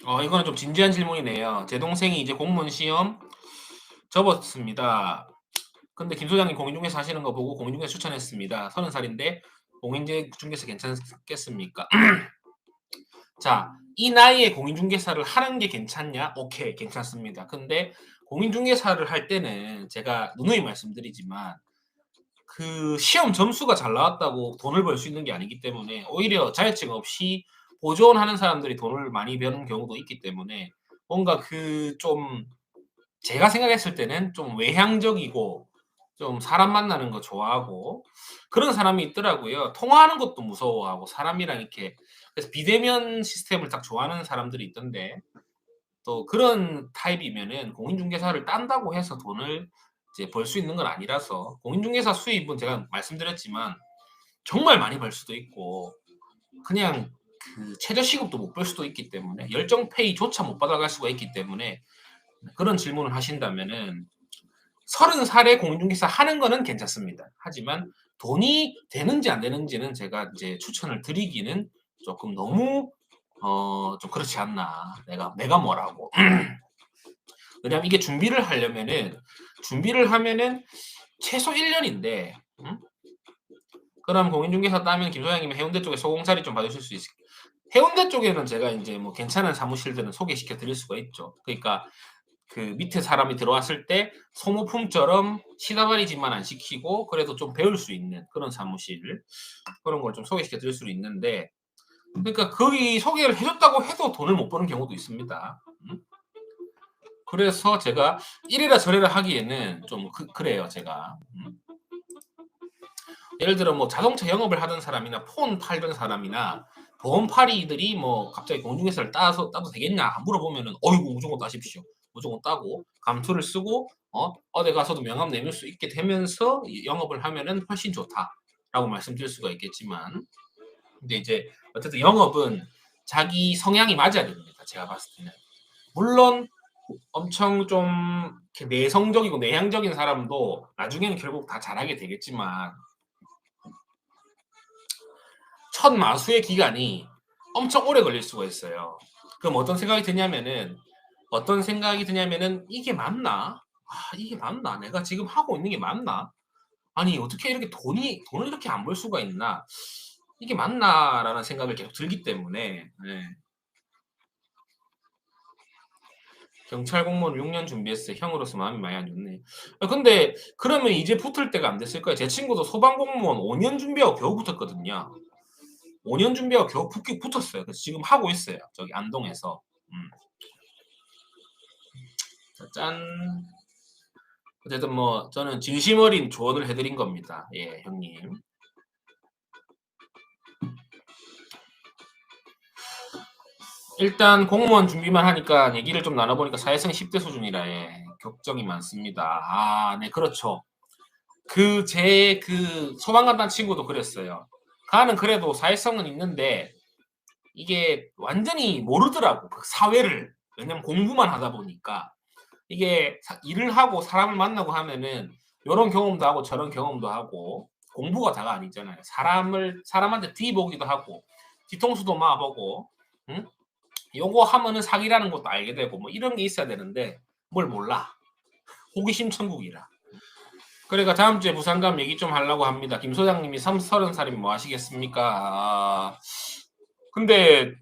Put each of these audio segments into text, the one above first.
이거는 좀 진지한 질문이네요. 제 동생이 이제 공무원 시험 접었습니다. 근데 김 소장님 공인중개사 하시는 거 보고 공인중개사 추천했습니다. 30살인데 공인중개사 괜찮겠습니까? 자, 이 나이에 공인중개사를 하는 게 괜찮냐? 오케이, 괜찮습니다. 근데 공인중개사를 할 때는 제가 누누이 말씀드리지만 그 시험 점수가 잘 나왔다고 돈을 벌 수 있는 게 아니기 때문에 오히려 자격증 없이 보존하는 사람들이 돈을 많이 버는 경우도 있기 때문에 뭔가 그 좀 제가 생각했을 때는 좀 외향적이고 좀 사람 만나는 거 좋아하고 그런 사람이 있더라고요. 통화하는 것도 무서워하고 사람이랑 이렇게 그래서 비대면 시스템을 딱 좋아하는 사람들이 있던데 또 그런 타입이면은 공인중개사를 딴다고 해서 돈을 이제 벌 수 있는 건 아니라서 공인중개사 수입은 제가 말씀드렸지만 정말 많이 벌 수도 있고 그냥 그 최저시급도 못 벌 수도 있기 때문에 열정 페이조차 못 받아갈 수가 있기 때문에 그런 질문을 하신다면은 30살에 공인중개사 하는 거는 괜찮습니다. 하지만 돈이 되는지 안 되는지는 제가 이제 추천을 드리기는 조금 너무 좀 그렇지 않나. 내가 뭐라고. 왜냐하면 이게 준비를 하면은 최소 1년인데 그럼 공인중개사 따면 김 소장님이 해운대 쪽에 소공사리 좀 받으실 수 있을 해운대 쪽에는 제가 이제 뭐 괜찮은 사무실들은 소개시켜 드릴 수가 있죠. 그러니까 그 밑에 사람이 들어왔을 때 소모품처럼 시다발이짓만 안 시키고 그래도 좀 배울 수 있는 그런 사무실 그런 걸 좀 소개시켜 드릴 수는 있는데 그러니까 거기 소개를 해줬다고 해도 돈을 못 버는 경우도 있습니다. 그래서 제가 이래라 저래라 하기에는 좀 그래요 제가. 예를 들어 뭐 자동차 영업을 하던 사람이나 폰 팔던 사람이나 보험팔이들이 뭐 갑자기 공인중개사를 따도 되겠냐 물어보면은 어이구 무조건 따십시오. 무조건 따고 감투를 쓰고 어디 가서도 명함 내밀 수 있게 되면서 영업을 하면은 훨씬 좋다라고 말씀드릴 수가 있겠지만 근데 이제 어쨌든 영업은 자기 성향이 맞아야 됩니다. 제가 봤을 때는. 물론 엄청 좀 내성적이고 내향적인 사람도 나중에는 결국 다 잘하게 되겠지만 첫 마수의 기간이 엄청 오래 걸릴 수가 있어요. 그럼 어떤 생각이 드냐면은 이게 맞나? 이게 맞나? 내가 지금 하고 있는 게 맞나? 아니 어떻게 이렇게 돈을 이렇게 안 벌 수가 있나? 이게 맞나라는 생각을 계속 들기 때문에 경찰 공무원 6년 준비했어요. 형으로서 마음이 많이 안 좋네. 근데 그러면 이제 붙을 때가 안 됐을 거예요. 제 친구도 소방 공무원 5년 준비하고 겨우 붙었거든요. 5년 준비하고 겨우 붙었어요. 그래서 지금 하고 있어요. 저기 안동에서. 자, 짠. 어쨌든 뭐 저는 진심 어린 조언을 해드린 겁니다. 예, 형님. 일단 공무원 준비만 하니까 얘기를 좀 나눠보니까 사회성 10대 수준이라 격정이 많습니다. 네, 그렇죠. 그 소방관 단 친구도 그랬어요. 가는 그래도 사회성은 있는데 이게 완전히 모르더라고 그 사회를. 왜냐면 공부만 하다 보니까 이게 일을 하고 사람을 만나고 하면은 요런 경험도 하고 저런 경험도 하고 공부가 다가 아니잖아요. 사람한테 뒤보기도 하고 뒤통수도 맞아보고 요거 하면은 사기라는 것도 알게 되고 뭐 이런 게 있어야 되는데 뭘 몰라. 호기심 천국이라. 그러니까 다음 주에 부산 가면 얘기 좀 하려고 합니다. 김 소장님이 30살이면 뭐 하시겠습니까? 근데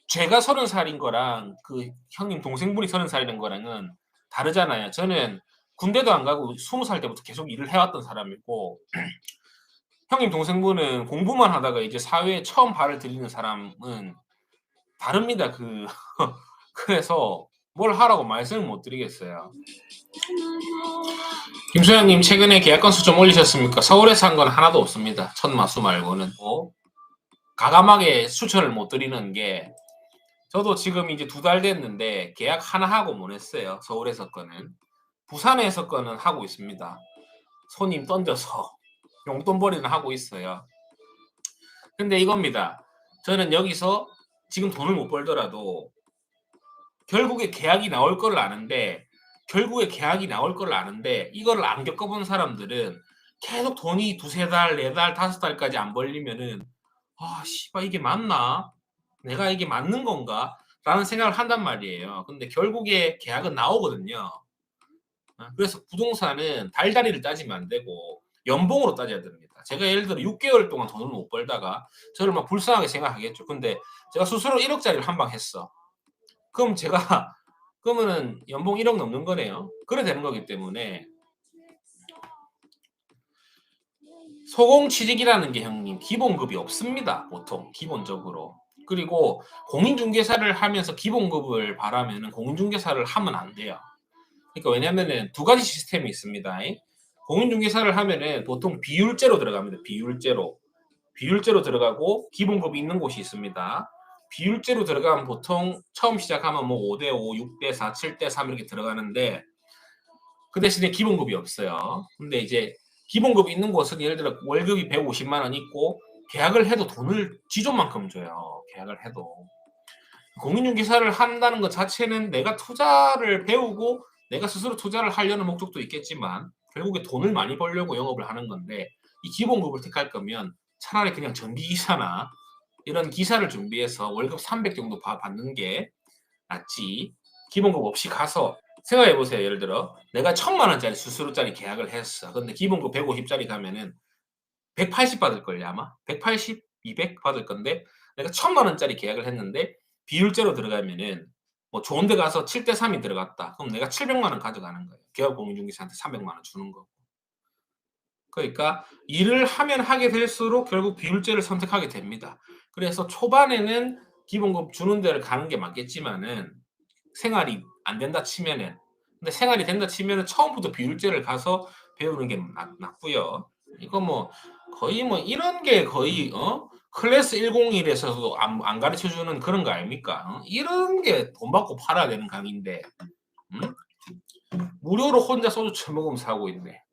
제가 30살인 거랑 그 형님 동생분이 30살인 거랑은 다르잖아요. 저는 군대도 안 가고 20살 때부터 계속 일을 해왔던 사람이고 형님 동생분은 공부만 하다가 이제 사회에 처음 발을 들이는 사람은 다릅니다. 그래서 뭘 하라고 말씀을 못 드리겠어요. 김소장님 최근에 계약 건수 좀 올리셨습니까? 서울에서 한 건 하나도 없습니다. 첫 마수 말고는. 가감하게 추천을 못 드리는 게 저도 지금 이제 2달 됐는데 계약 하나 하고 못 했어요. 서울에서 거는. 부산에서 거는 하고 있습니다. 손님 던져서 용돈벌이는 하고 있어요. 근데 이겁니다. 저는 여기서 지금 돈을 못 벌더라도 결국에 계약이 나올 거를 아는데 이거를 안 겪어본 사람들은 계속 돈이 2-3달, 4달, 5달까지 안 벌리면은 씨발 이게 맞나? 내가 이게 맞는 건가? 라는 생각을 한단 말이에요. 근데 결국에 계약은 나오거든요. 그래서 부동산은 달달이를 따지면 안 되고 연봉으로 따져야 됩니다. 제가 예를 들어 6개월 동안 돈을 못 벌다가 저를 막 불쌍하게 생각하겠죠. 근데 제가 스스로 1억짜리를 한 방 했어. 그럼 제가 그러면은 연봉 1억 넘는 거네요. 그래 되는 거기 때문에 소공취직이라는 게 형님 기본급이 없습니다. 보통 기본적으로. 그리고 공인중개사를 하면서 기본급을 바라면은 공인중개사를 하면 안 돼요. 그러니까 왜냐면은 두 가지 시스템이 있습니다. 공인중개사를 하면은 보통 비율제로 들어갑니다. 비율제로 들어가고 기본급이 있는 곳이 있습니다. 비율제로 들어가면 보통 처음 시작하면 뭐 5대5, 6대4, 7대3 이렇게 들어가는데 그 대신에 기본급이 없어요. 근데 이제 기본급이 있는 곳은 예를 들어 월급이 150만 원 있고 계약을 해도 돈을 지존만큼 줘요. 계약을 해도. 공인중개사를 한다는 것 자체는 내가 투자를 배우고 내가 스스로 투자를 하려는 목적도 있겠지만 결국에 돈을 많이 벌려고 영업을 하는 건데 이 기본급을 택할 거면 차라리 그냥 전기기사나 이런 기사를 준비해서 월급 300 정도 받는 게 낫지. 기본급 없이 가서 생각해 보세요. 예를 들어 내가 1,000만 원짜리 수수료짜리 계약을 했어. 근데 기본급 150짜리 가면은 180 받을 걸요 아마. 180, 200 받을 건데 내가 1,000만 원짜리 계약을 했는데 비율제로 들어가면은 뭐 좋은 데 가서 7대 3이 들어갔다. 그럼 내가 700만 원 가져가는 거예요. 기업공인중개사한테 300만 원 주는 거고. 그러니까 일을 하면 하게 될수록 결국 비율제를 선택하게 됩니다. 그래서 초반에는 기본급 주는 데를 가는 게 맞겠지만은 생활이 안 된다 치면은 근데 생활이 된다 치면은 처음부터 비율제를 가서 배우는 게 낫고요. 이거 뭐 거의 뭐 이런 게 거의 클래스 101에서도 안 가르쳐 주는 그런 거 아닙니까? 이런 게 돈 받고 팔아야 되는 강의인데 음? 무료로 혼자 소주 처먹으면서 하고 있네.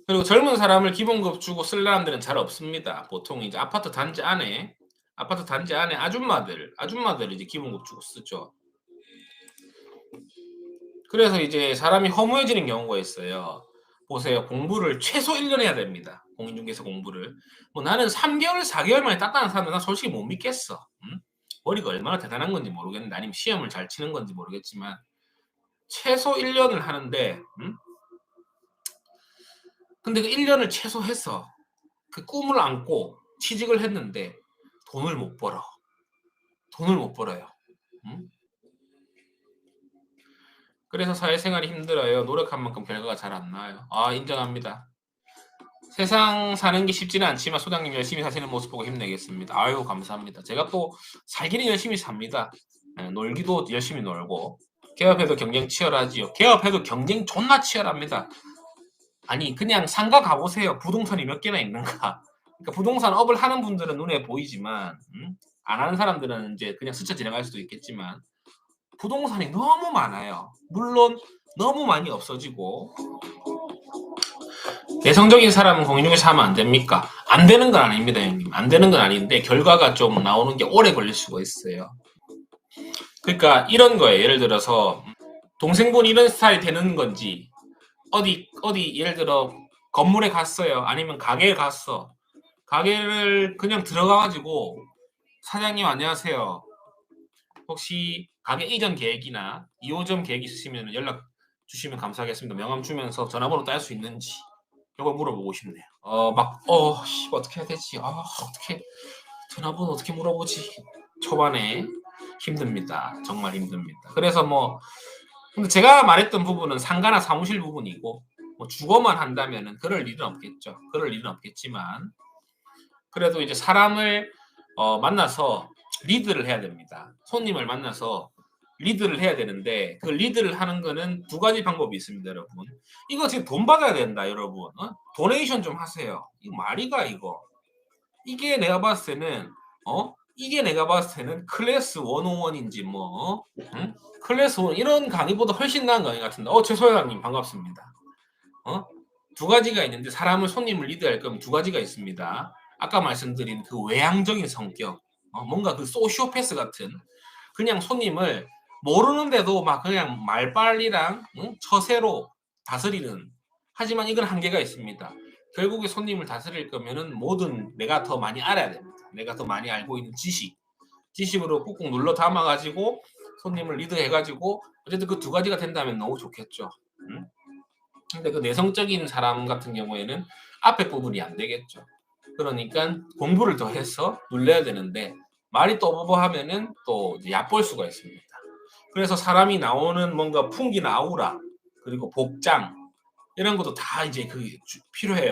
그리고 젊은 사람을 기본급 주고 쓸 사람들은 잘 없습니다. 보통 이제 아파트 단지 안에 아줌마들 이제 기본급 주고 쓰죠. 그래서 이제 사람이 허무해지는 경우가 있어요. 보세요. 공부를 최소 1년 해야 됩니다. 공인중개사 공부를. 뭐 나는 3개월, 4개월 만에 땄다는 사람은 난 솔직히 못 믿겠어. 머리가 얼마나 대단한 건지 모르겠는데 아니면 시험을 잘 치는 건지 모르겠지만 최소 1년을 하는데 근데 그 1년을 최소 해서 그 꿈을 안고 취직을 했는데 돈을 못 벌어. 돈을 못 벌어요. 그래서 사회생활이 힘들어요. 노력한 만큼 결과가 잘 안 나와요. 아, 인정합니다. 세상 사는 게 쉽지는 않지만 소장님 열심히 사시는 모습 보고 힘내겠습니다. 아유, 감사합니다. 제가 또 살기는 열심히 삽니다. 놀기도 열심히 놀고. 개업해도 경쟁 치열하지요. 개업해도 경쟁 존나 치열합니다. 아니, 그냥 상가 가보세요. 부동산이 몇 개나 있는가. 그러니까 부동산 업을 하는 분들은 눈에 보이지만, 안 하는 사람들은 이제 그냥 스쳐 지나갈 수도 있겠지만, 부동산이 너무 많아요. 물론 너무 많이 없어지고 내성적인 사람은 공인중개사 하면 안 됩니까? 안 되는 건 아닙니다, 형님. 안 되는 건 아닌데 결과가 좀 나오는 게 오래 걸릴 수가 있어요. 그러니까 이런 거예요. 예를 들어서 동생분 이런 스타일 되는 건지 어디 예를 들어 건물에 갔어요. 아니면 가게에 갔어. 가게를 그냥 들어가가지고 사장님 안녕하세요. 혹시 가게 이전 계획이나 2호점 계획 있으시면 연락 주시면 감사하겠습니다. 명함 주면서 전화번호 딸 수 있는지 이걸 물어보고 싶네요. 어떻게 해야 되지? 어떻게 전화번호 어떻게 물어보지? 초반에 힘듭니다. 정말 힘듭니다. 그래서 뭐 근데 제가 말했던 부분은 상가나 사무실 부분이고 뭐 주거만 한다면은 그럴 일은 없겠죠. 그럴 일은 없겠지만 그래도 이제 사람을 만나서 리드를 해야 됩니다. 손님을 만나서 리드를 해야 되는데 그 리드를 하는 거는 두 가지 방법이 있습니다, 여러분. 이거 지금 돈 받아야 된다, 여러분. 도네이션 좀 하세요. 이거 말이가 이거. 이게 내가 봤을 때는 이게 내가 봤을 때는 클래스 101인지 뭐 클래스 1 이런 강의보다 훨씬 나은 강의 같은데. 최소장님 반갑습니다. 두 가지가 있는데 사람을 손님을 리드할 거면 두 가지가 있습니다. 아까 말씀드린 그 외향적인 성격, 뭔가 그 소시오패스 같은 그냥 손님을 모르는데도 막 그냥 말빨리랑 처세로 다스리는 하지만 이건 한계가 있습니다. 결국에 손님을 다스릴 거면은 뭐든 내가 더 많이 알아야 됩니다. 내가 더 많이 알고 있는 지식으로 꾹꾹 눌러 담아 가지고 손님을 리드해 가지고 어쨌든 그 두 가지가 된다면 너무 좋겠죠. 음. 근데 그 내성적인 사람 같은 경우에는 앞에 부분이 안 되겠죠. 그러니까 공부를 더 해서 눌려야 되는데 말이 떠보하면은 또 이제 얕볼 수가 있습니다. 그래서 사람이 나오는 뭔가 풍기나 아우라 그리고 복장 이런 것도 다 이제 그 필요해요.